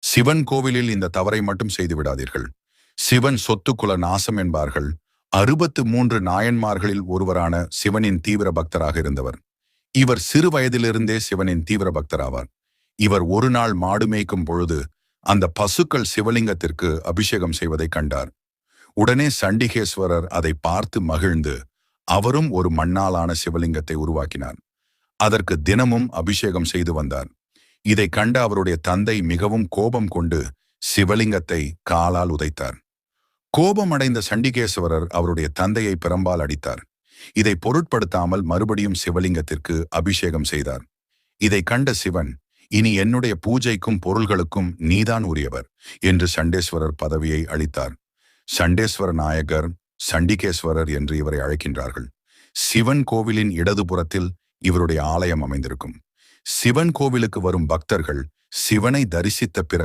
சிவன் கோவிலில் இந்த தவறை மட்டும் செய்து விடாதீர்கள். சிவன் சொத்துக்குல நாசம் என்பார்கள். 63 நாயன்மார்களில் ஒருவரான சிவனின் தீவிர பக்தராக இருந்தவர். இவர் சிறு வயதிலிருந்தே சிவனின் தீவிர பக்தராவார். இவர் ஒரு நாள் மாடு மேய்க்கும் பொழுது அந்த பசுக்கள் சிவலிங்கத்திற்கு அபிஷேகம் செய்வதை கண்டார். உடனே சண்டிகேஸ்வரர் அதை பார்த்து மகிழ்ந்து அவரும் ஒரு மண்ணாலான சிவலிங்கத்தை உருவாக்கினார். அதற்கு தினமும் அபிஷேகம் செய்து வந்தார். இதை கண்ட அவருடைய தந்தை மிகவும் கோபம் கொண்டு சிவலிங்கத்தை காலால் உதைத்தார். கோபம் அடைந்த சண்டிகேஸ்வரர் அவருடைய தந்தையை பிரம்பால் அடித்தார். இதை பொருட்படுத்தாமல் மறுபடியும் சிவலிங்கத்திற்கு அபிஷேகம் செய்தார். இதை கண்ட சிவன், இனி என்னுடைய பூஜைக்கும் பொருள்களுக்கும் நீதான் உரியவர் என்று சண்டேஸ்வரர் பதவியை அளித்தார். சண்டேஸ்வர நாயகர், சண்டிகேஸ்வரர் என்று இவரை அழைக்கின்றார்கள். சிவன் கோவிலின் இடதுபுறத்தில் இவருடைய ஆலயம் அமைந்திருக்கும். சிவன் கோவிலுக்கு வரும் பக்தர்கள் சிவனை தரிசித்த பிறகு